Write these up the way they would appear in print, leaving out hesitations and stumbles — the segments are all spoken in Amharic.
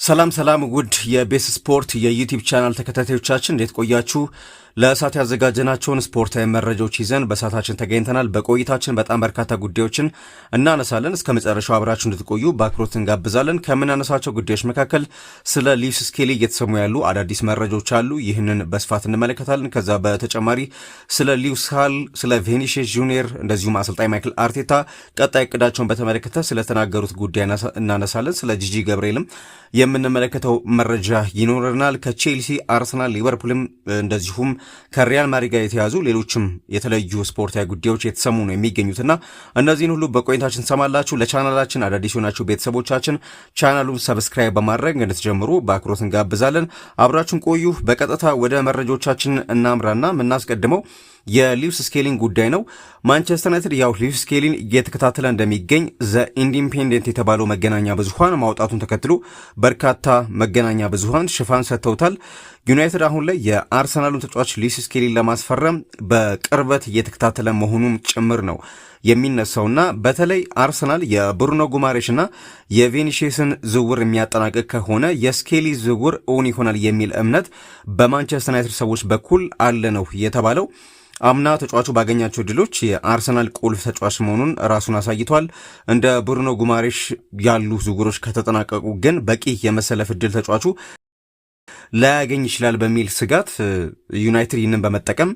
ሰላም ውድ የቤስ ስፖርት የዩቲዩብ ቻናል ተከታታዮቻችን እንዴት ቆያችሁ? ለእሳት ያዘጋጀናቸውን ስፖርታዊ መረጃዎች ይዘን በእሳታችን ተገኝተናል። በቆይታችን በጣም በርካታ ጉዳዮችን እናነሳለን። እስከ መጨረሻው አብራችሁ እንድትቆዩ በአክብሮት እንጋብዛለን። ከምናነሳቸው ጉዳዮች መካከል ስለ ሉዊስ ስኬሊ እየተሰሙ ያሉ አዳዲስ መረጃዎች አሉ። ይህንን በስፋት እንመለከታለን። ከዛ በተጨማሪ ስለ ሉዊስ ሃል፣ ስለ ቪኒሲየስ ጁኒየር እንደዚሁም አሰልጣኝ ማይክል አርቴታ ቀጣይ እቅዳቸውን በተመለከተ ስለተናገሩት ጉዳይ እናነሳለን። ስለ ጂጂ ገብርኤልም የምንመለከተው መረጃ ይኖረናል። ከቼልሲ፣ አርሰናል፣ ሊቨርፑልም እንደዚሁም ከሪያል ማድሪድ ጋር የተያዙ ሌሎችም የተለዩ ስፖርታዊ ጉዳዮች የተሰሙ ነው የሚገኙትና እነዚህን ሁሉ በቆይታችን ሰማላችሁ። ለቻናላችን አዳዲስ የሆናችሁ ቤተሰቦቻችን ቻናሉን ሰብስክራይብ በማድረግ እንድትጀምሩ በአክብሮት እንጋብዛለን። አብራችሁን ቆዩ። በቀጥታ ወደ መረጃዎቻችን እናምራና የምናስቀድመው የሉዊስ ስኬሊን ጉዳይ ነው። ማንቸስተር ዩናይትድ ሉዊስ ስኬሊን እየተከታተለ እንደሚገኝ ዘ ኢንዲፔንደንት የተባለው መገናኛ ብዙሃን ማውጣቱን ተከትሎ በርካታ መገናኛ ብዙሃን ሽፋን ሰጥተውታል። ዩናይትድ አሁን ላይ የአርሰናሉን ተጫዋች ሉዊስ ስኬሊን ለማስፈረም በቅርበት እየተከታተለ መሆኑም ጭምር ነው የሚነሳውና በተለይ አርሰናል የብሩኖ ጉማሬሽና የቪኒሲየስን ዝውውር የሚያጠናቅቅ ከሆነ የስኬሊ ዝውውር እውን ይሆናል የሚል እምነት በማንቸስተር ዩናይትድ ሰዎች በኩል አለ ነው የተባለው። አምና ተጫዋቹ ባገኛቸው ድሎች የአርሰናል ቁልፍ ተጫዋች መሆኑን ራሱን አሳይቷል። እንደ ብሩኖ ጉማሬሽ ያሉ ዝውውሮች ከተጠናቀቁ ግን በቂ የመሰለፍ ዕድል ተጫዋቹ ላያገኝ ይችላል በሚል ስጋት ዩናይትድ ይህንን በመጠቀም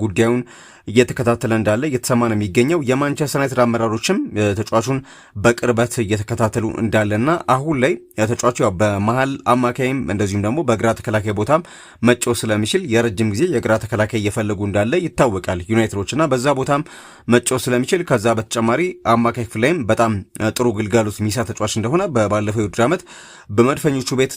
ጉዳዩን እየተከታተለ እንዳለ እየተሰማ ነው የሚገኘው። የማንቸስተር ዩናይትድ አመራሮችም ተጫዋቹን በቅርበት እየተከታተሉ እንዳለና አሁን ላይ ተጫዋቹ በመሃል አማካይም እንደዚሁም ደግሞ በግራ ተከላካይ ቦታም መጫወት ስለሚችል የረጅም ጊዜ የግራ ተከላካይ እየፈለጉ እንዳለ ይታወቃል ዩናይትዶችና በዛ ቦታም መጫወት ስለሚችል ከዛ በተጨማሪ አማካይ ክፍል ላይም በጣም ጥሩ ግልጋሎት የሚሰጥ ተጫዋች እንደሆነ ባለፈው የውድድር ዓመት በመድፈኞቹ ቤት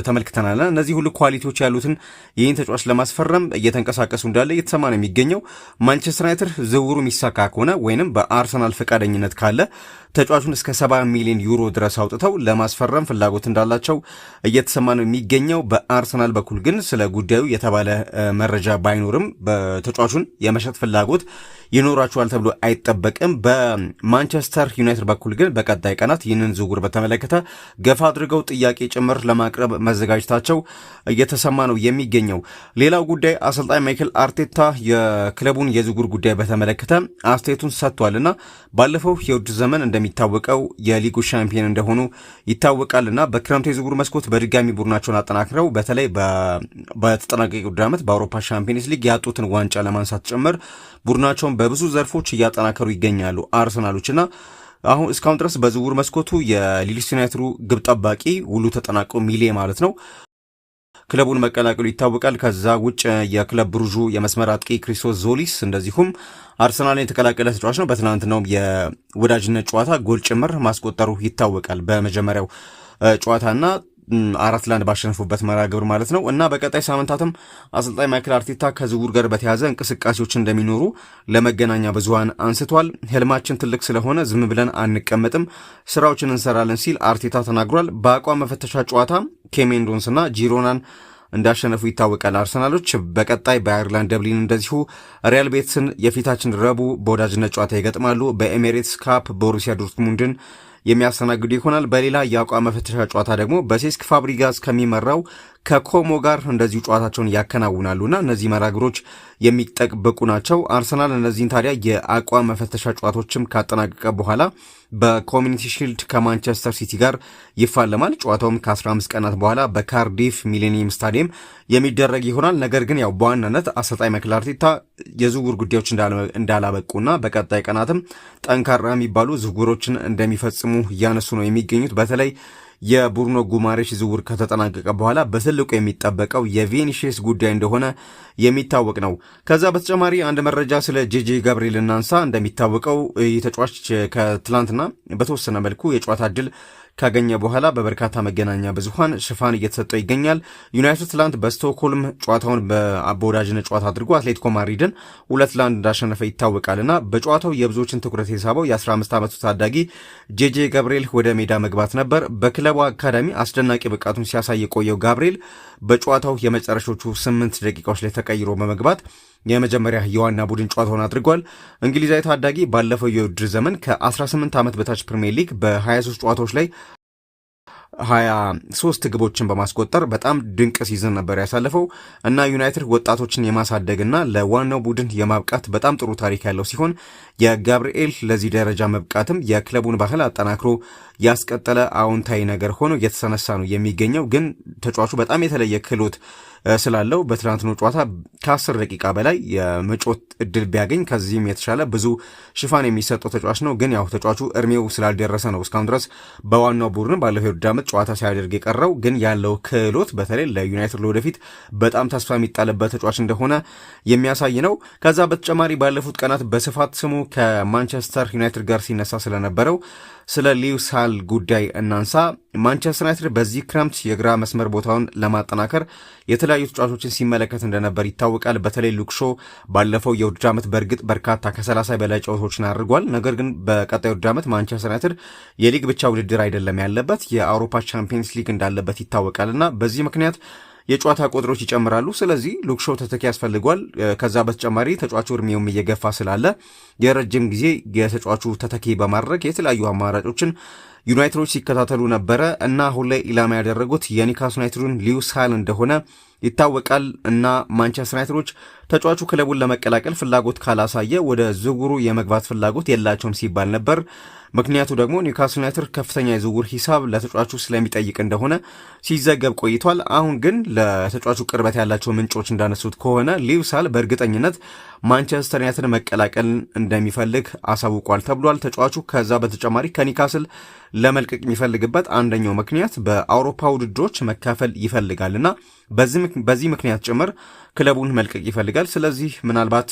ተመልክተናል። እነዚህ ሁሉ ኳሊቲዎች ያሉትን ይህን ተጫዋች ለማስፈረም እየተንቀሳቀሱ እንዳለ እየተሰማ ነው የሚገኘው። ማንቸስተር ዩናይትድ ዝውውሩ የሚሳካ ከሆነ ወይንም በአርሰናል ፈቃደኝነት ካለ ተጫዋቹን እስከ 70 ሚሊዮን ዩሮ ድረስ አውጥተው ለማስፈረም ፍላጎት እንዳላቸው እየተሰማ ነው የሚገኘው። በአርሰናል በኩል ግን ስለ ጉዳዩ የተባለ መረጃ ባይኖርም በተጫዋቹን የመሸጥ ፍላጎት ይኖራቸዋል ተብሎ አይጠበቅም። በማንቸስተር ዩናይትድ በኩል ግን በቀጣይ ቀናት ይህንን ዝውውር በተመለከተ ገፋ አድርገው ጥያቄ ጭምር ለማቅረብ መዘጋጀታቸው እየተሰማ ነው የሚገኘው። ሌላው ጉዳይ አሰልጣኝ ማይክል አርቴታ የክለቡን የዝውውር ጉዳይ በተመለከተ አስተያየቱን ሰጥቷልና ባለፈው የውድድር ዘመን እንደሚታወቀው የሊጉ ሻምፒዮን እንደሆኑ ይታወቃልና በክረምቱ የዝውውር መስኮት በድጋሚ ቡድናቸውን አጠናክረው በተለይ በተጠናቀቀው ውድድር ዓመት በአውሮፓ ሻምፒዮንስ ሊግ ያጡትን ዋንጫ ለማንሳት ጭምር ቡድናቸውን በብዙ ዘርፎች እያጠናከሩ ይገኛሉ አርሰናሎችና አሁን እስካሁን ድረስ በዝውውር መስኮቱ የሊድስ ዩናይትዱ ግብ ጠባቂ ውሉ ተጠናቀው ሚሌ ማለት ነው ክለቡን መቀላቀሉ ይታወቃል። ከዛ ውጭ የክለብ ብሩዡ የመስመር አጥቂ ክሪስቶስ ዞሊስ እንደዚሁም አርሰናልን የተቀላቀለ ተጫዋች ነው። በትናንትናው የወዳጅነት ጨዋታ ጎል ጭምር ማስቆጠሩ ይታወቃል። በመጀመሪያው ጨዋታና 4-1 ባሸነፉበት መርሃ ግብር ማለት ነው እና በቀጣይ ሳምንታትም አሰልጣኝ ማይክል አርቴታ ከዝውውር ጋር በተያያዘ እንቅስቃሴዎች እንደሚኖሩ ለመገናኛ ብዙሃን አንስቷል። ህልማችን ትልቅ ስለሆነ ዝም ብለን አንቀመጥም፣ ስራዎችን እንሰራለን ሲል አርቴታ ተናግሯል። በአቋም መፈተሻ ጨዋታ ኬሜንዶንስና ጂሮናን እንዳሸነፉ ይታወቃል። አርሰናሎች በቀጣይ በአየርላንድ ደብሊን እንደዚሁ ሪያል ቤትስን የፊታችን ረቡዕ በወዳጅነት ጨዋታ ይገጥማሉ። በኤሜሬትስ ካፕ ቦሩሲያ ዶርትሙንድን የሚያስተናግዱ ይሆናል። በሌላ የአቋም መፈተሻ ጨዋታ ደግሞ በሴስክ ፋብሪጋስ ከሚመራው ከኮሞ ጋር እንደዚሁ ጨዋታቸውን ያከናውናሉና እነዚህ መራግሮች የሚጠበቁ ናቸው። አርሰናል እነዚህን ታዲያ የአቋም መፈተሻ ጨዋታዎችም ካጠናቀቀ በኋላ በኮሚኒቲ ሺልድ ከማንቸስተር ሲቲ ጋር ይፋለማል። ጨዋታውም ከ15 ቀናት በኋላ በካርዲፍ ሚሌኒየም ስታዲየም የሚደረግ ይሆናል። ነገር ግን በዋናነት አሰልጣኝ ማይክል አርቴታ የዝውውር ጉዳዮች እንዳላበቁና በቀጣይ ቀናትም ጠንካራ የሚባሉ ዝውውሮችን እንደሚፈጽሙ እያነሱ ነው የሚገኙት። በተለይ የብሩኖ ጉማሬሽ ዝውውር ከተጠናቀቀ በኋላ በትልቁ የሚጠበቀው የቪኒሲየስ ጉዳይ እንደሆነ የሚታወቅ ነው። ከዛ በተጨማሪ አንድ መረጃ ስለ ጄጄ ገብርኤል እናንሳ። እንደሚታወቀው ተጫዋች ከትላንትና በተወሰነ መልኩ የጨዋታ ዕድል ካገኘ በኋላ በበርካታ መገናኛ ብዙሃን ሽፋን እየተሰጠው ይገኛል። ዩናይትድ ትላንት በስቶክሆልም ጨዋታውን በወዳጅነት ጨዋታ አድርጎ አትሌቲኮ ማድሪድን 2-1 እንዳሸነፈ ይታወቃልና በጨዋታው የብዙዎችን ትኩረት የሳበው የ15 ዓመቱ ታዳጊ ጄጄ ገብርኤል ወደ ሜዳ መግባት ነበር። በክለቡ አካዳሚ አስደናቂ ብቃቱን ሲያሳይ የቆየው ጋብርኤል በጨዋታው የመጨረሻዎቹ 8 ደቂቃዎች ላይ ተቀይሮ በመግባት የመጀመሪያ የዋና ቡድን ጨዋታውን አድርጓል። እንግሊዛዊ ታዳጊ ባለፈው የውድድር ዘመን ከ18 ዓመት በታች ፕሪሚየር ሊግ በ23 ጨዋታዎች ላይ 23 ግቦችን በማስቆጠር በጣም ድንቅ ሲዝን ነበር ያሳለፈው እና ዩናይትድ ወጣቶችን የማሳደግና ለዋናው ቡድን የማብቃት በጣም ጥሩ ታሪክ ያለው ሲሆን የጋብርኤል ለዚህ ደረጃ መብቃትም የክለቡን ባህል አጠናክሮ ያስቀጠለ አዎንታዊ ነገር ሆኖ እየተሰነሳ ነው የሚገኘው። ግን ተጫዋቹ በጣም የተለየ ክህሎት ስላለው በትናንትናው ጨዋታ ከ10 ደቂቃ በላይ የመጮት እድል ቢያገኝ ከዚህም የተሻለ ብዙ ሽፋን የሚሰጠው ተጫዋች ነው። ግን ያው ተጫዋቹ እድሜው ስላልደረሰ ነው እስካሁን ድረስ በዋናው ቡድን ባለፈው የውድድር ዓመት ጨዋታ ሲያደርግ የቀረው። ግን ያለው ክህሎት በተለይ ለዩናይትድ ለወደፊት በጣም ተስፋ የሚጣልበት ተጫዋች እንደሆነ የሚያሳይ ነው። ከዛ በተጨማሪ ባለፉት ቀናት በስፋት ስሙ ከማንቸስተር ዩናይትድ ጋር ሲነሳ ስለነበረው ስለ ሊዩስ ሃል ጉዳይ እናንሳ። ማንቸስተር ዩናይትድ በዚህ ክረምት የግራ መስመር ቦታውን ለማጠናከር የተለያዩ ተጫዋቾችን ሲመለከት እንደነበር ይታወቃል። በተለይ ሉክሾ ባለፈው የውድድር ዓመት በእርግጥ በርካታ ከ30 በላይ ጨዋታዎችን አድርጓል። ነገር ግን በቀጣይ ውድድር ዓመት ማንቸስተር ዩናይትድ የሊግ ብቻ ውድድር አይደለም ያለበት የአውሮፓ ቻምፒየንስ ሊግ እንዳለበት ይታወቃልና በዚህ ምክንያት የጨዋታ ቁጥሮች ይጨምራሉ። ስለዚህ ሉክሾ ተተኪ ያስፈልጓል። ከዛ በተጨማሪ ተጫዋቹ እድሜውም እየገፋ ስላለ የረጅም ጊዜ የተጫዋቹ ተተኪ በማድረግ የተለያዩ አማራጮችን ዩናይትዶች ሲከታተሉ ነበረ እና አሁን ላይ ኢላማ ያደረጉት የኒውካስል ዩናይትዱን ሊዩስ ሃል እንደሆነ ይታወቃል እና ማንቸስተር ዩናይትዶች ተጫዋቹ ክለቡን ለመቀላቀል ፍላጎት ካላሳየ ወደ ዝውውሩ የመግባት ፍላጎት የላቸውም ሲባል ነበር። ምክንያቱ ደግሞ ኒውካስል ዩናይትድ ከፍተኛ የዝውውር ሂሳብ ለተጫዋቹ ስለሚጠይቅ እንደሆነ ሲዘገብ ቆይቷል። አሁን ግን ለተጫዋቹ ቅርበት ያላቸው ምንጮች እንዳነሱት ከሆነ ሊዩስ ሃል በእርግጠኝነት ማንቸስተር ዩናይትድ መቀላቀል እንደሚፈልግ አሳውቋል ተብሏል። ተጫዋቹ ከዛ በተጨማሪ ከኒውካስል ለመልቀቅ የሚፈልግበት አንደኛው ምክንያት በአውሮፓ ውድድሮች መካፈል ይፈልጋልና በዚህ ምክንያት ጭምር ክለቡን መልቀቅ ይፈልጋል። ስለዚህ ምናልባት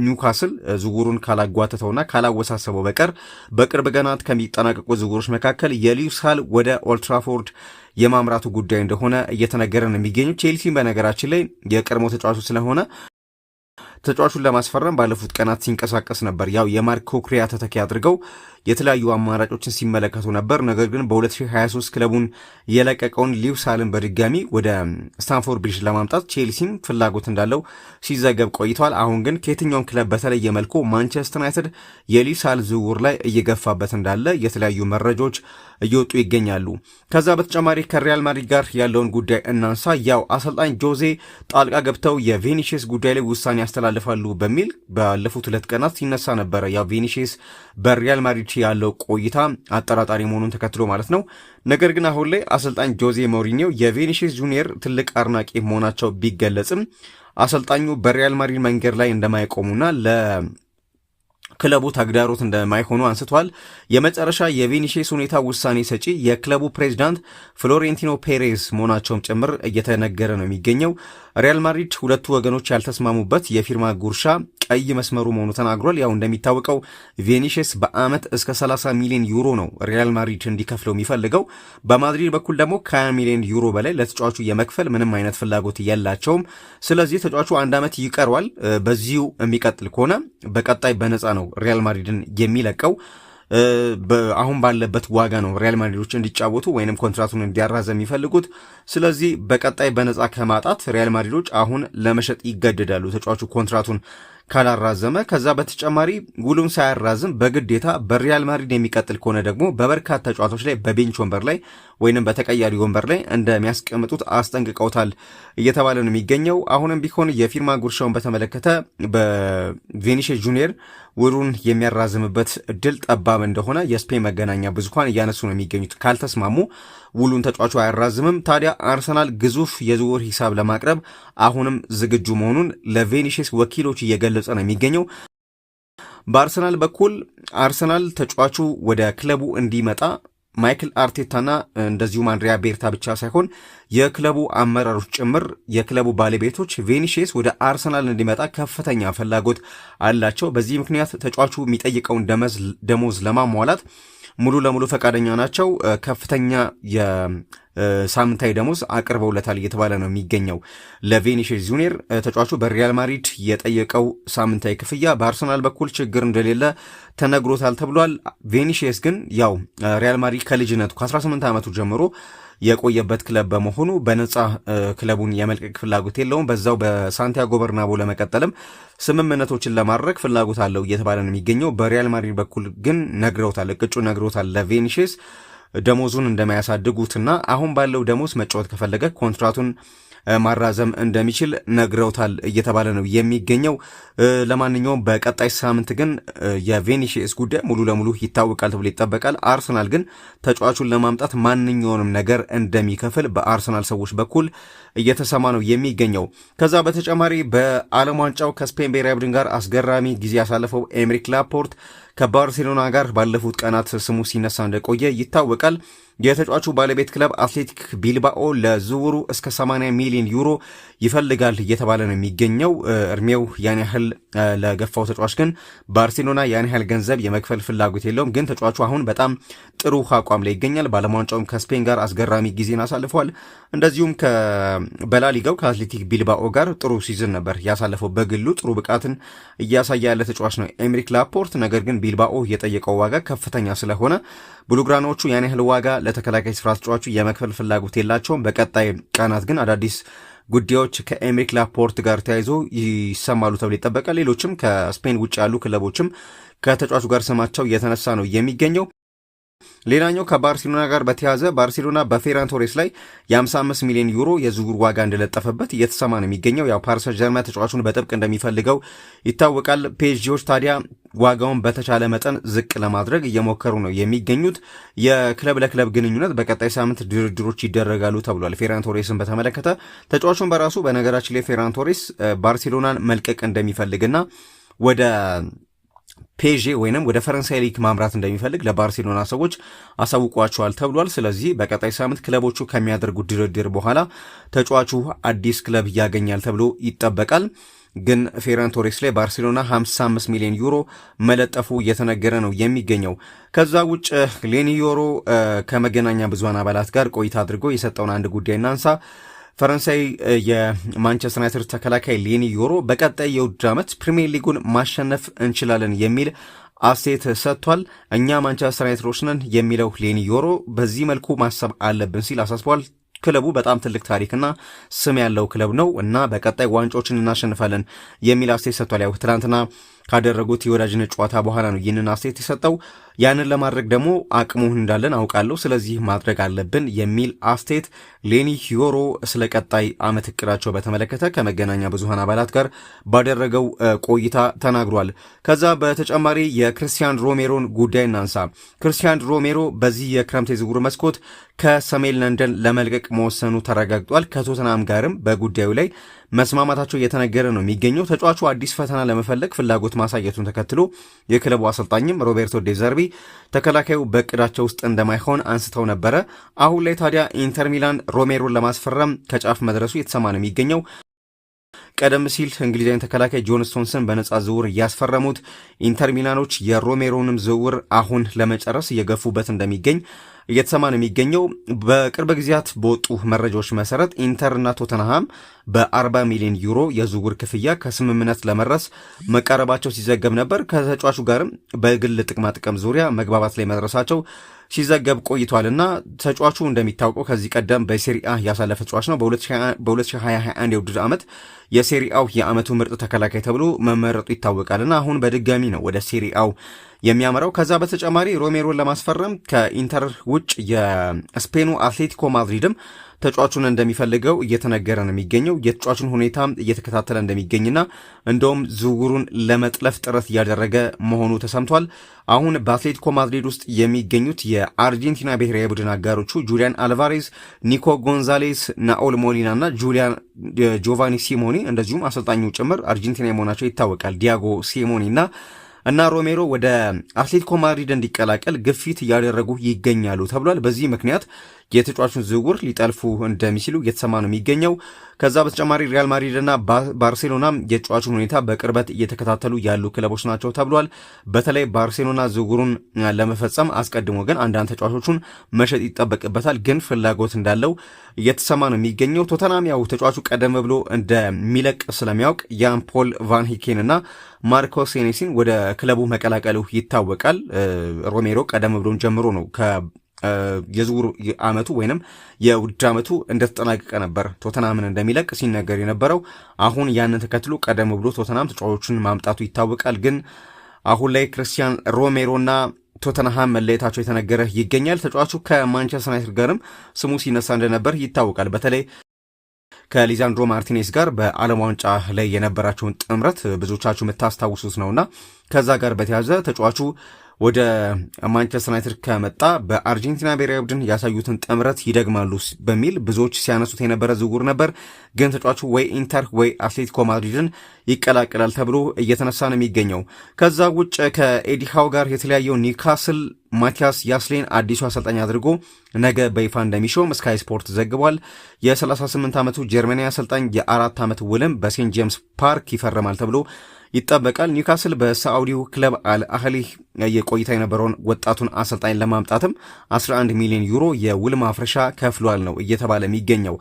ኒውካስል ዝውውሩን ካላጓተተውና ካላወሳሰበው በቀር በቅርብ ቀናት ከሚጠናቀቁ ዝውውሮች መካከል የሊዩስ ሃል ወደ ኦልትራፎርድ የማምራቱ ጉዳይ እንደሆነ እየተነገረ ነው የሚገኙ። ቼልሲ በነገራችን ላይ የቀድሞ ተጫዋቹ ስለሆነ ተጫዋቹን ለማስፈረም ባለፉት ቀናት ሲንቀሳቀስ ነበር። ያው የማርክ ኩኩሬያ ተተኪ አድርገው የተለያዩ አማራጮችን ሲመለከቱ ነበር። ነገር ግን በ2023 ክለቡን የለቀቀውን ሊዩስ ሃልን በድጋሚ ወደ ስታንፎርድ ብሪጅ ለማምጣት ቼልሲም ፍላጎት እንዳለው ሲዘገብ ቆይቷል። አሁን ግን ከየትኛውም ክለብ በተለየ መልኩ ማንቸስተር ዩናይትድ የሊዩስ ሃል ዝውውር ላይ እየገፋበት እንዳለ የተለያዩ መረጃዎች እየወጡ ይገኛሉ። ከዛ በተጨማሪ ከሪያል ማድሪድ ጋር ያለውን ጉዳይ እናንሳ። ያው አሰልጣኝ ጆዜ ጣልቃ ገብተው የቬኒሲየስ ጉዳይ ላይ ውሳኔ ያስተላልፋሉ በሚል ባለፉት 2 ቀናት ሲነሳ ነበረ። ያው ቬኒሲየስ በሪያል ማድሪድ ያለው ቆይታ አጠራጣሪ መሆኑን ተከትሎ ማለት ነው። ነገር ግን አሁን ላይ አሰልጣኝ ጆዜ ሞሪኒዮ የቬኒሲየስ ጁኒየር ትልቅ አድናቂ መሆናቸው ቢገለጽም አሰልጣኙ በሪያል ማድሪድ መንገድ ላይ እንደማይቆሙና ክለቡ ተግዳሮት እንደማይሆኑ አንስተዋል። የመጨረሻ የቬኒሲየስ ሁኔታ ውሳኔ ሰጪ የክለቡ ፕሬዚዳንት ፍሎሬንቲኖ ፔሬዝ መሆናቸውም ጭምር እየተነገረ ነው የሚገኘው። ሪያል ማድሪድ ሁለቱ ወገኖች ያልተስማሙበት የፊርማ ጉርሻ ቀይ መስመሩ መሆኑ ተናግሯል። ያው እንደሚታወቀው ቬኒሲየስ በአመት እስከ 30 ሚሊዮን ዩሮ ነው ሪያል ማድሪድ እንዲከፍለው የሚፈልገው። በማድሪድ በኩል ደግሞ ከ20 ሚሊዮን ዩሮ በላይ ለተጫዋቹ የመክፈል ምንም አይነት ፍላጎት የላቸውም። ስለዚህ ተጫዋቹ 1 ዓመት ይቀረዋል። በዚሁ የሚቀጥል ከሆነ በቀጣይ በነፃ ነው ሪያል ማድሪድን የሚለቀው። አሁን ባለበት ዋጋ ነው ሪያል ማድሪዶች እንዲጫወቱ ወይንም ኮንትራቱን እንዲያራዘም የሚፈልጉት። ስለዚህ በቀጣይ በነፃ ከማጣት ሪያል ማድሪዶች አሁን ለመሸጥ ይገደዳሉ ተጫዋቹ ኮንትራቱን ካላራዘመ። ከዛ በተጨማሪ ውሉን ሳያራዝም በግዴታ በሪያል ማድሪድ የሚቀጥል ከሆነ ደግሞ በበርካታ ጨዋታዎች ላይ በቤንች ወንበር ላይ ወይንም በተቀያሪ ወንበር ላይ እንደሚያስቀምጡት አስጠንቅቀውታል እየተባለ ነው የሚገኘው። አሁንም ቢሆን የፊርማ ጉርሻውን በተመለከተ በቬኒሲየስ ጁኒየር ውሉን የሚያራዝምበት እድል ጠባብ እንደሆነ የስፔን መገናኛ ብዙሃን እያነሱ ነው የሚገኙት። ካልተስማሙ ውሉን ተጫዋቹ አያራዝምም። ታዲያ አርሰናል ግዙፍ የዝውውር ሂሳብ ለማቅረብ አሁንም ዝግጁ መሆኑን ለቬኒሲየስ ወኪሎች እየገለጸ ነው የሚገኘው። በአርሰናል በኩል አርሰናል ተጫዋቹ ወደ ክለቡ እንዲመጣ ማይክል አርቴታና እንደዚሁም አንድሪያ ቤርታ ብቻ ሳይሆን የክለቡ አመራሮች ጭምር የክለቡ ባለቤቶች ቬኒሲየስ ወደ አርሰናል እንዲመጣ ከፍተኛ ፍላጎት አላቸው። በዚህ ምክንያት ተጫዋቹ የሚጠይቀውን ደሞዝ ለማሟላት ሙሉ ለሙሉ ፈቃደኛ ናቸው። ከፍተኛ የሳምንታዊ ደሞዝ አቅርበውለታል እየተባለ ነው የሚገኘው ለቬኒሲየስ ጁኒየር። ተጫዋቹ በሪያል ማድሪድ የጠየቀው ሳምንታዊ ክፍያ በአርሰናል በኩል ችግር እንደሌለ ተነግሮታል ተብሏል። ቬኒሲየስ ግን ያው ሪያል ማድሪድ ከልጅነቱ ከ18 ዓመቱ ጀምሮ የቆየበት ክለብ በመሆኑ በነፃ ክለቡን የመልቀቅ ፍላጎት የለውም። በዛው በሳንቲያጎ በርናቦ ለመቀጠልም ስምምነቶችን ለማድረግ ፍላጎት አለው እየተባለ ነው የሚገኘው። በሪያል ማድሪድ በኩል ግን ነግረውታል፣ እቅጩ ነግረውታል ለቬኒሲየስ ደሞዙን እንደማያሳድጉትና አሁን ባለው ደሞዝ መጫወት ከፈለገ ኮንትራቱን ማራዘም እንደሚችል ነግረውታል እየተባለ ነው የሚገኘው። ለማንኛውም በቀጣይ ሳምንት ግን የቬኒሲየስ ጉዳይ ሙሉ ለሙሉ ይታወቃል ተብሎ ይጠበቃል። አርሰናል ግን ተጫዋቹን ለማምጣት ማንኛውንም ነገር እንደሚከፍል በአርሰናል ሰዎች በኩል እየተሰማ ነው የሚገኘው። ከዛ በተጨማሪ በዓለም ዋንጫው ከስፔን ብሔራዊ ቡድን ጋር አስገራሚ ጊዜ ያሳለፈው ኤምሪክ ላፖርት ከባርሴሎና ጋር ባለፉት ቀናት ስሙ ሲነሳ እንደቆየ ይታወቃል። የተጫዋቹ ባለቤት ክለብ አትሌቲክ ቢልባኦ ለዝውውሩ እስከ 80 ሚሊዮን ዩሮ ይፈልጋል እየተባለ ነው የሚገኘው። እድሜው ያን ያህል ለገፋው ተጫዋች ግን ባርሴሎና ያን ያህል ገንዘብ የመክፈል ፍላጎት የለውም። ግን ተጫዋቹ አሁን በጣም ጥሩ አቋም ላይ ይገኛል። ባለም ዋንጫውም ከስፔን ጋር አስገራሚ ጊዜን አሳልፏል። እንደዚሁም በላሊጋው ከአትሌቲክ ቢልባኦ ጋር ጥሩ ሲዝን ነበር ያሳለፈው። በግሉ ጥሩ ብቃትን እያሳየ ያለ ተጫዋች ነው ኤምሪክ ላፖርት። ነገር ግን ቢልባኦ የጠየቀው ዋጋ ከፍተኛ ስለሆነ ብሉግራኖቹ ያን ያህል ዋጋ ለተከላካይ ስፍራ ተጫዋቹ የመክፈል ፍላጎት የላቸውም። በቀጣይ ቀናት ግን አዳዲስ ጉዳዮች ከኤምሪክ ላፖርት ጋር ተያይዞ ይሰማሉ ተብሎ ይጠበቃል። ሌሎችም ከስፔን ውጭ ያሉ ክለቦችም ከተጫዋቹ ጋር ስማቸው እየተነሳ ነው የሚገኘው። ሌላኛው ከባርሴሎና ጋር በተያዘ ባርሴሎና በፌራን ቶሬስ ላይ የ55 ሚሊዮን ዩሮ የዝውውር ዋጋ እንደለጠፈበት እየተሰማ ነው የሚገኘው። ያው ፓሪስ ሰን ዠርመን ተጫዋቹን በጥብቅ እንደሚፈልገው ይታወቃል። ፒኤስጂዎች ታዲያ ዋጋውን በተቻለ መጠን ዝቅ ለማድረግ እየሞከሩ ነው የሚገኙት። የክለብ ለክለብ ግንኙነት በቀጣይ ሳምንት ድርድሮች ይደረጋሉ ተብሏል። ፌራን ቶሬስን በተመለከተ ተጫዋቹን በራሱ በነገራችን ላይ ፌራን ቶሬስ ባርሴሎናን መልቀቅ እንደሚፈልግና ወደ ፔዤ ወይንም ወደ ፈረንሳይ ሊግ ማምራት እንደሚፈልግ ለባርሴሎና ሰዎች አሳውቋቸዋል ተብሏል። ስለዚህ በቀጣይ ሳምንት ክለቦቹ ከሚያደርጉት ድርድር በኋላ ተጫዋቹ አዲስ ክለብ ያገኛል ተብሎ ይጠበቃል። ግን ፌራን ቶሬስ ላይ ባርሴሎና 55 ሚሊዮን ዩሮ መለጠፉ እየተነገረ ነው የሚገኘው። ከዛ ውጭ ሌኒ ዮሮ ከመገናኛ ብዙሃን አባላት ጋር ቆይታ አድርጎ የሰጠውን አንድ ጉዳይ እናንሳ። ፈረንሳይ የማንቸስተር ዩናይትድ ተከላካይ ሌኒ ዮሮ በቀጣይ የውድድር ዓመት ፕሪሚየር ሊጉን ማሸነፍ እንችላለን የሚል አስተያየት ሰጥቷል። እኛ ማንቸስተር ዩናይትዶች ነን የሚለው ሌኒ ዮሮ በዚህ መልኩ ማሰብ አለብን ሲል አሳስቧል። ክለቡ በጣም ትልቅ ታሪክና ስም ያለው ክለብ ነው እና በቀጣይ ዋንጫዎችን እናሸንፋለን የሚል አስተያየት ሰጥቷል። ያው ትናንትና ካደረጉት የወዳጅነት ጨዋታ በኋላ ነው ይህንን አስተያየት የሰጠው። ያንን ለማድረግ ደግሞ አቅሙ እንዳለን አውቃለሁ፣ ስለዚህ ማድረግ አለብን የሚል አስተያየት ሌኒ ዮሮ ስለ ቀጣይ ዓመት እቅዳቸው በተመለከተ ከመገናኛ ብዙሃን አባላት ጋር ባደረገው ቆይታ ተናግሯል። ከዛ በተጨማሪ የክርስቲያን ሮሜሮን ጉዳይ እናንሳ። ክርስቲያን ሮሜሮ በዚህ የክረምት የዝውውር መስኮት ከሰሜን ለንደን ለመልቀቅ መወሰኑ ተረጋግጧል። ከቶተናም ጋርም በጉዳዩ ላይ መስማማታቸው እየተነገረ ነው የሚገኘው። ተጫዋቹ አዲስ ፈተና ለመፈለግ ፍላጎት ማሳየቱን ተከትሎ የክለቡ አሰልጣኝም ሮቤርቶ ዴዘርቢ ተከላካዩ በእቅዳቸው ውስጥ እንደማይሆን አንስተው ነበረ። አሁን ላይ ታዲያ ኢንተር ሚላን ሮሜሮን ለማስፈረም ከጫፍ መድረሱ የተሰማ ነው የሚገኘው። ቀደም ሲል እንግሊዛዊ ተከላካይ ጆን ስቶንስን በነጻ ዝውውር እያስፈረሙት ኢንተር ሚላኖች የሮሜሮንም ዝውውር አሁን ለመጨረስ እየገፉበት እንደሚገኝ እየተሰማ ነው የሚገኘው። በቅርብ ጊዜያት በወጡ መረጃዎች መሰረት ኢንተርና ቶተንሃም በ40 ሚሊዮን ዩሮ የዝውውር ክፍያ ከስምምነት ለመድረስ መቃረባቸው ሲዘገብ ነበር። ከተጫዋቹ ጋርም በግል ጥቅማጥቅም ዙሪያ መግባባት ላይ መድረሳቸው ሲዘገብ ቆይቷልና ተጫዋቹ እንደሚታወቀው ከዚህ ቀደም በሴሪአ ያሳለፈ ተጫዋች ነው። በ2021 የውድድር ዓመት የሴሪአው የዓመቱ ምርጥ ተከላካይ ተብሎ መመረጡ ይታወቃልና አሁን በድጋሚ ነው ወደ ሴሪአው የሚያመራው። ከዛ በተጨማሪ ሮሜሮን ለማስፈረም ከኢንተር ውጭ የስፔኑ አትሌቲኮ ማድሪድም ተጫዋቹን እንደሚፈልገው እየተነገረ ነው የሚገኘው። የተጫዋቹን ሁኔታ እየተከታተለ እንደሚገኝና እንደውም ዝውውሩን ለመጥለፍ ጥረት እያደረገ መሆኑ ተሰምቷል። አሁን በአትሌቲኮ ማድሪድ ውስጥ የሚገኙት የአርጀንቲና ብሔራዊ ቡድን አጋሮቹ ጁሊያን አልቫሬዝ፣ ኒኮ ጎንዛሌስ፣ ናኦል ሞሊና እና ጆቫኒ ሲሞኒ እንደዚሁም አሰልጣኙ ጭምር አርጀንቲና መሆናቸው ይታወቃል። ዲያጎ ሲሞኒ እና ሮሜሮ ወደ አትሌቲኮ ማድሪድ እንዲቀላቀል ግፊት እያደረጉ ይገኛሉ ተብሏል። በዚህ ምክንያት የተጫዋቹን ዝውውር ሊጠልፉ እንደሚችሉ እየተሰማ ነው የሚገኘው። ከዛ በተጨማሪ ሪያል ማድሪድና ባርሴሎና የተጫዋቹን ሁኔታ በቅርበት እየተከታተሉ ያሉ ክለቦች ናቸው ተብሏል። በተለይ ባርሴሎና ዝውውሩን ለመፈጸም አስቀድሞ ግን አንዳንድ ተጫዋቾቹን መሸጥ ይጠበቅበታል፣ ግን ፍላጎት እንዳለው እየተሰማ ነው የሚገኘው። ቶተናም ያው ተጫዋቹ ቀደም ብሎ እንደሚለቅ ስለሚያውቅ ያን ፖል ቫን ሂኬን እና ማርኮ ሴኔሲን ወደ ክለቡ መቀላቀሉ ይታወቃል። ሮሜሮ ቀደም ብሎን ጀምሮ ነው የዝውውር ዓመቱ ወይንም የውድድር ዓመቱ እንደተጠናቀቀ ነበር ቶተናምን እንደሚለቅ ሲነገር የነበረው። አሁን ያንን ተከትሎ ቀደም ብሎ ቶተናም ተጫዋቾችን ማምጣቱ ይታወቃል። ግን አሁን ላይ ክርስቲያን ሮሜሮና ቶተንሃም መለየታቸው የተነገረ ይገኛል። ተጫዋቹ ከማንቸስተር ዩናይትድ ጋርም ስሙ ሲነሳ እንደነበር ይታወቃል። በተለይ ከሊዛንድሮ ማርቲኔስ ጋር በዓለም ዋንጫ ላይ የነበራቸውን ጥምረት ብዙዎቻችሁ የምታስታውሱት ነውና ከዛ ጋር በተያዘ ተጫዋቹ ወደ ማንቸስተር ዩናይትድ ከመጣ በአርጀንቲና ብሔራዊ ቡድን ያሳዩትን ጥምረት ይደግማሉ በሚል ብዙዎች ሲያነሱት የነበረ ዝውውር ነበር። ግን ተጫዋቹ ወይ ኢንተር ወይ አትሌቲኮ ማድሪድን ይቀላቀላል ተብሎ እየተነሳ ነው የሚገኘው። ከዛ ውጭ ከኤዲ ሃው ጋር የተለያየው ኒውካስል ማቲያስ ያስሌን አዲሱ አሰልጣኝ አድርጎ ነገ በይፋ እንደሚሾም ስካይ ስፖርት ዘግቧል። የ38 ዓመቱ ጀርመናዊ አሰልጣኝ የ4 ዓመት ውልም በሴንት ጄምስ ፓርክ ይፈርማል ተብሎ ይጠበቃል። ኒውካስል በሳዑዲው ክለብ አልአህሊ የቆይታ የነበረውን ወጣቱን አሰልጣኝ ለማምጣትም 11 ሚሊዮን ዩሮ የውል ማፍረሻ ከፍሏል ነው እየተባለ የሚገኘው።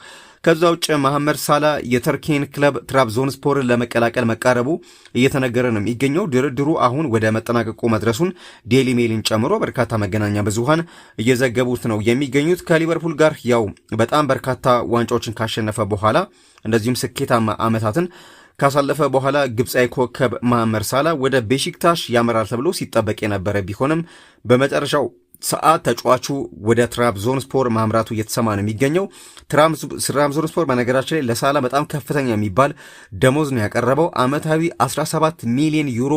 ከዛ ውጭ መሐመድ ሳላ የተርኪን ክለብ ትራብዞንስፖርን ለመቀላቀል መቃረቡ እየተነገረ ነው የሚገኘው። ድርድሩ አሁን ወደ መጠናቀቁ መድረሱን ዴሊ ሜልን ጨምሮ በርካታ መገናኛ ብዙሃን እየዘገቡት ነው የሚገኙት። ከሊቨርፑል ጋር ያው በጣም በርካታ ዋንጫዎችን ካሸነፈ በኋላ እንደዚሁም ስኬታማ ዓመታትን ካሳለፈ በኋላ ግብፃዊ ኮከብ መሐመድ ሳላ ወደ ቤሺክታሽ ያመራል ተብሎ ሲጠበቅ የነበረ ቢሆንም በመጨረሻው ሰዓት ተጫዋቹ ወደ ትራብዞንስፖር ማምራቱ እየተሰማ ነው የሚገኘው። ትራብዞንስፖር በነገራችን ላይ ለሳላ በጣም ከፍተኛ የሚባል ደሞዝ ነው ያቀረበው። ዓመታዊ 17 ሚሊዮን ዩሮ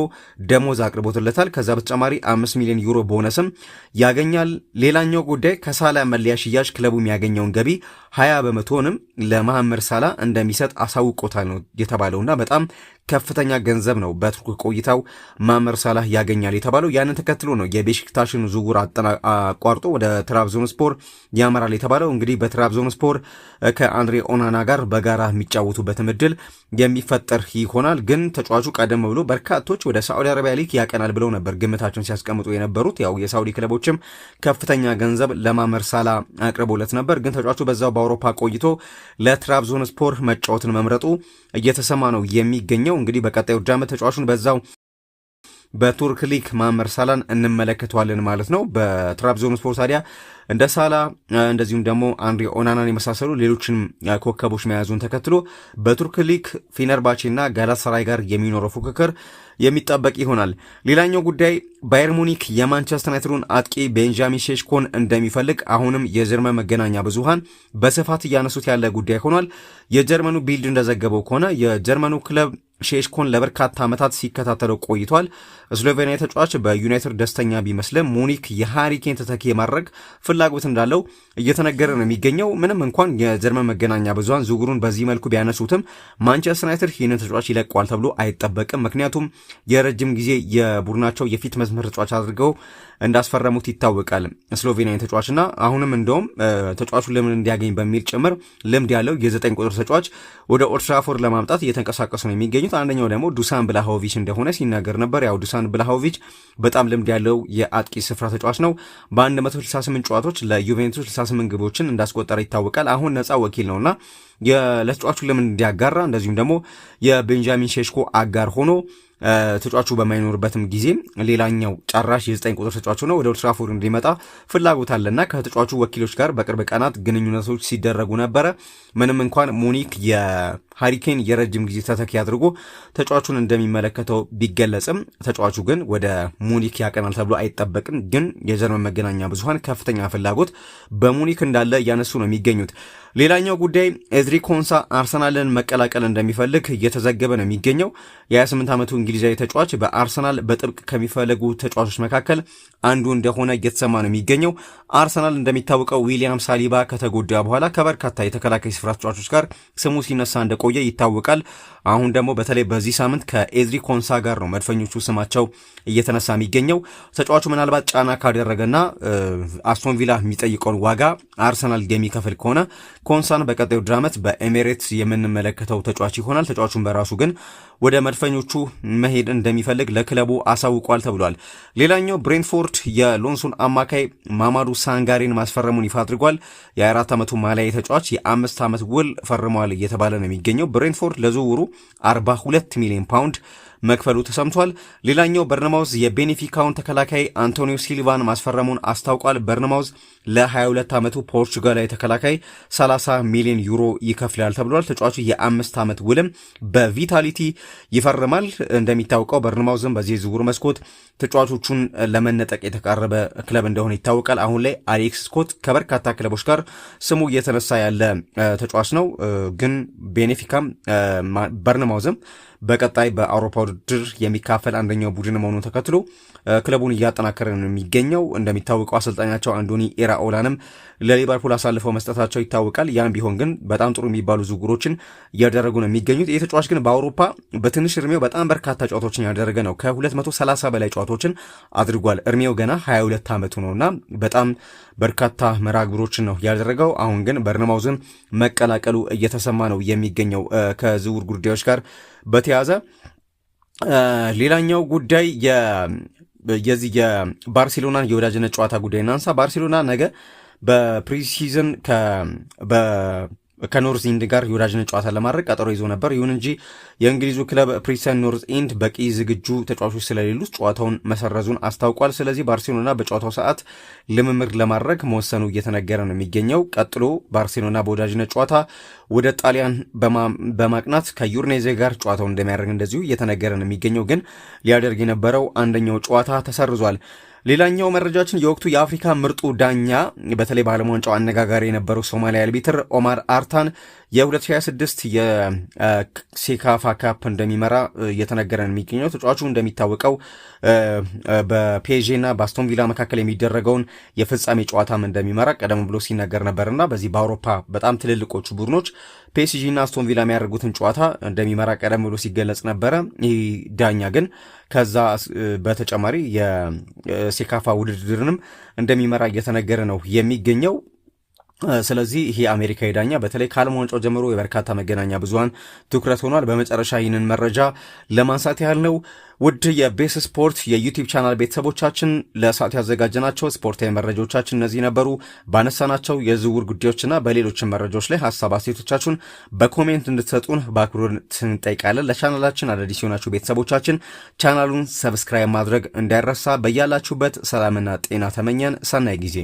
ደሞዝ አቅርቦትለታል። ከዛ በተጨማሪ 5 ሚሊዮን ዩሮ ቦነስም ያገኛል። ሌላኛው ጉዳይ ከሳላ መለያ ሽያጭ ክለቡ የሚያገኘውን ገቢ 20 በመቶንም ለመሐመድ ሳላ እንደሚሰጥ አሳውቆታል ነው የተባለውና በጣም ከፍተኛ ገንዘብ ነው በቱርክ ቆይታው መሐመድ ሳላህ ያገኛል የተባለው። ያንን ተከትሎ ነው የቤሺክታሽን ዝውውር አቋርጦ ወደ ትራብዞንስፖር ያመራል የተባለው። እንግዲህ በትራብዞንስፖር ከአንድሬ ኦናና ጋር በጋራ የሚጫወቱበትም እድል የሚፈጠር ይሆናል። ግን ተጫዋቹ ቀደም ብሎ በርካቶች ወደ ሳዑዲ አረቢያ ሊግ ያቀናል ብለው ነበር ግምታቸውን ሲያስቀምጡ የነበሩት። ያው የሳዑዲ ክለቦችም ከፍተኛ ገንዘብ ለመሐመድ ሳላህ አቅርቦለት ነበር። ግን ተጫዋቹ በዛው በአውሮፓ ቆይቶ ለትራብዞንስፖር መጫወትን መምረጡ እየተሰማ ነው የሚገኘው። እንግዲህ በቀጣዩ ዓመት ተጫዋቹን በዛው በቱርክ ሊግ መሐመድ ሳላን እንመለከተዋለን ማለት ነው። በትራብዞንስፖር ታዲያ እንደ ሳላ እንደዚሁም ደግሞ አንድሬ ኦናናን የመሳሰሉ ሌሎችን ኮከቦች መያዙን ተከትሎ በቱርክ ሊግ ፌነርባቼና ጋላታሳራይ ጋር የሚኖረው ፉክክር የሚጠበቅ ይሆናል። ሌላኛው ጉዳይ ባየር ሙኒክ የማንቸስተር ዩናይትዱን አጥቂ ቤንጃሚን ሼሽኮን እንደሚፈልግ አሁንም የጀርመን መገናኛ ብዙሃን በስፋት እያነሱት ያለ ጉዳይ ሆኗል። የጀርመኑ ቢልድ እንደዘገበው ከሆነ የጀርመኑ ክለብ ሼሽኮን ለበርካታ ዓመታት ሲከታተለው ቆይቷል። ስሎቬኒያ ተጫዋች በዩናይትድ ደስተኛ ቢመስልም ሙኒክ የሃሪኬን ተተኪ የማድረግ ፍላጎት እንዳለው እየተነገረ ነው የሚገኘው። ምንም እንኳን የጀርመን መገናኛ ብዙሃን ዝውውሩን በዚህ መልኩ ቢያነሱትም ማንቸስተር ዩናይትድ ይህንን ተጫዋች ይለቀዋል ተብሎ አይጠበቅም። ምክንያቱም የረጅም ጊዜ የቡድናቸው የፊት መስመር ተጫዋች አድርገው እንዳስፈረሙት ይታወቃል ስሎቬኒያ ተጫዋችና አሁንም እንደውም ተጫዋቹን ለምን እንዲያገኝ በሚል ጭምር ልምድ ያለው የ9 ቁጥር ተጫዋች ወደ ኦልድ ትራፎርድ ለማምጣት እየተንቀሳቀሱ ነው የሚገኙት። አንደኛው ደግሞ ዱሳን ብላሆቪች እንደሆነ ሲናገር ነበር። ያው ዱሳን ብላሆቪች በጣም ልምድ ያለው የአጥቂ ስፍራ ተጫዋች ነው። በ168 ጨዋታዎች ለዩቬንቱስ 68 ግቦችን እንዳስቆጠረ ይታወቃል። አሁን ነፃ ወኪል ነውና ለተጫዋቹ ለምን እንዲያጋራ እንደዚሁም ደግሞ የቤንጃሚን ሼሽኮ አጋር ሆኖ ተጫዋቹ በማይኖርበትም ጊዜ ሌላኛው ጨራሽ የ9 ቁጥር ተጫዋቹ ነው ወደ ኦልድ ትራፎርድ እንዲመጣ ፍላጎት አለና ከተጫዋቹ ወኪሎች ጋር በቅርብ ቀናት ግንኙነቶች ሲደረጉ ነበረ። ምንም እንኳን ሙኒክ የሃሪኬን የረጅም ጊዜ ተተኪ አድርጎ ተጫዋቹን እንደሚመለከተው ቢገለጽም ተጫዋቹ ግን ወደ ሙኒክ ያቀናል ተብሎ አይጠበቅም። ግን የጀርመን መገናኛ ብዙሃን ከፍተኛ ፍላጎት በሙኒክ እንዳለ እያነሱ ነው የሚገኙት። ሌላኛው ጉዳይ ኤዝሪ ኮንሳ አርሰናልን መቀላቀል እንደሚፈልግ እየተዘገበ ነው የሚገኘው። የ28 ዓመቱ እንግሊዛዊ ተጫዋች በአርሰናል በጥብቅ ከሚፈለጉ ተጫዋቾች መካከል አንዱ እንደሆነ እየተሰማ ነው የሚገኘው። አርሰናል እንደሚታወቀው ዊሊያም ሳሊባ ከተጎዳ በኋላ ከበርካታ የተከላካይ ስፍራ ተጫዋቾች ጋር ስሙ ሲነሳ እንደቆየ ይታወቃል። አሁን ደግሞ በተለይ በዚህ ሳምንት ከኤዝሪ ኮንሳ ጋር ነው መድፈኞቹ ስማቸው እየተነሳ የሚገኘው። ተጫዋቹ ምናልባት ጫና ካደረገና አስቶን ቪላ የሚጠይቀውን ዋጋ አርሰናል የሚከፍል ከሆነ ኮንሳን በቀጣዩ ዓመት በኤሜሬትስ የምንመለከተው ተጫዋች ይሆናል። ተጫዋቹን በራሱ ግን ወደ መድፈኞቹ መሄድ እንደሚፈልግ ለክለቡ አሳውቋል ተብሏል። ሌላኛው ብሬንትፎርድ የሎንሱን አማካይ ማማዱ ሳንጋሬን ማስፈረሙን ይፋ አድርጓል። የ24 ዓመቱ ማሊያዊ ተጫዋች የ5 ዓመት ውል ፈርመዋል እየተባለ ነው የሚገኘው። ብሬንትፎርድ ለዝውውሩ 42 ሚሊዮን ፓውንድ መክፈሉ ተሰምቷል። ሌላኛው በርነማውዝ የቤኔፊካውን ተከላካይ አንቶኒዮ ሲልቫን ማስፈረሙን አስታውቋል። በርነማውዝ ለ22 ዓመቱ ፖርቹጋላዊ ተከላካይ 30 ሚሊዮን ዩሮ ይከፍላል ተብሏል። ተጫዋቹ የ5 ዓመት ውልም በቪታሊቲ ይፈርማል። እንደሚታወቀው በርነማውዝም በዚህ ዝውውር መስኮት ተጫዋቾቹን ለመነጠቅ የተቃረበ ክለብ እንደሆነ ይታወቃል። አሁን ላይ አሌክስ ስኮት ከበርካታ ክለቦች ጋር ስሙ እየተነሳ ያለ ተጫዋች ነው። ግን ቤኔፊካም በርነማውዝም በቀጣይ በአውሮፓ ውድድር የሚካፈል አንደኛው ቡድን መሆኑን ተከትሎ ክለቡን እያጠናከረ ነው የሚገኘው። እንደሚታወቀው አሰልጣኛቸው አንዶኒ ኢራኦላንም ለሊቨርፑል አሳልፈው መስጠታቸው ይታወቃል። ያም ቢሆን ግን በጣም ጥሩ የሚባሉ ዝውውሮችን እያደረጉ ነው የሚገኙት። ይህ ተጫዋች ግን በአውሮፓ በትንሽ እድሜው በጣም በርካታ ጨዋታዎችን ያደረገ ነው። ከ230 በላይ ጨዋታዎችን አድርጓል። እድሜው ገና 22 ዓመቱ ነውና በጣም በርካታ መርሃ ግብሮችን ነው ያደረገው። አሁን ግን በርነማውዝን መቀላቀሉ እየተሰማ ነው የሚገኘው ከዝውውር ጉዳዮች ጋር በተያዘ። ሌላኛው ጉዳይ የዚህ የባርሴሎናን የወዳጅነት ጨዋታ ጉዳይ እናንሳ። ባርሴሎና ነገ በፕሪሲዝን ከኖርዝ ኢንድ ጋር የወዳጅነት ጨዋታ ለማድረግ ቀጠሮ ይዞ ነበር። ይሁን እንጂ የእንግሊዙ ክለብ ፕሪስተን ኖርዝ ኢንድ በቂ ዝግጁ ተጫዋቾች ስለሌሉት ጨዋታውን መሰረዙን አስታውቋል። ስለዚህ ባርሴሎና በጨዋታው ሰዓት ልምምድ ለማድረግ መወሰኑ እየተነገረ ነው የሚገኘው። ቀጥሎ ባርሴሎና በወዳጅነት ጨዋታ ወደ ጣሊያን በማቅናት ከዩርኔዜ ጋር ጨዋታውን እንደሚያደርግ እንደዚሁ እየተነገረ ነው የሚገኘው። ግን ሊያደርግ የነበረው አንደኛው ጨዋታ ተሰርዟል። ሌላኛው መረጃችን የወቅቱ የአፍሪካ ምርጡ ዳኛ በተለይ በዓለም ዋንጫው አነጋጋሪ የነበረው ሶማሊያ አልቢትር ኦማር አርታን የ2026 የሴካፋ ካፕ እንደሚመራ እየተነገረ ነው የሚገኘው። ተጫዋቹ እንደሚታወቀው በፒኤስጂ እና በአስቶን ቪላ መካከል የሚደረገውን የፍጻሜ ጨዋታም እንደሚመራ ቀደም ብሎ ሲነገር ነበርና በዚህ በአውሮፓ በጣም ትልልቆቹ ቡድኖች ፒኤስጂ እና አስቶን ቪላ የሚያደርጉትን ጨዋታ እንደሚመራ ቀደም ብሎ ሲገለጽ ነበረ። ይህ ዳኛ ግን ከዛ በተጨማሪ የሴካፋ ውድድርንም እንደሚመራ እየተነገረ ነው የሚገኘው። ስለዚህ ይሄ አሜሪካዊ ዳኛ በተለይ ከዓለም ዋንጫው ጀምሮ የበርካታ መገናኛ ብዙሃን ትኩረት ሆኗል። በመጨረሻ ይህንን መረጃ ለማንሳት ያህል ነው። ውድ የቤስ ስፖርት የዩቲዩብ ቻናል ቤተሰቦቻችን ለሰዓቱ ያዘጋጀናቸው ስፖርታዊ መረጃዎቻችን እነዚህ ነበሩ። ባነሳናቸው የዝውውር ጉዳዮችና በሌሎችን መረጃዎች ላይ ሀሳብ አስተያየቶቻችሁን በኮሜንት እንድትሰጡን በአክብሮት እንጠይቃለን። ለቻናላችን አዳዲስ የሆናችሁ ቤተሰቦቻችን ቻናሉን ሰብስክራይብ ማድረግ እንዳይረሳ። በያላችሁበት ሰላምና ጤና ተመኘን። ሰናይ ጊዜ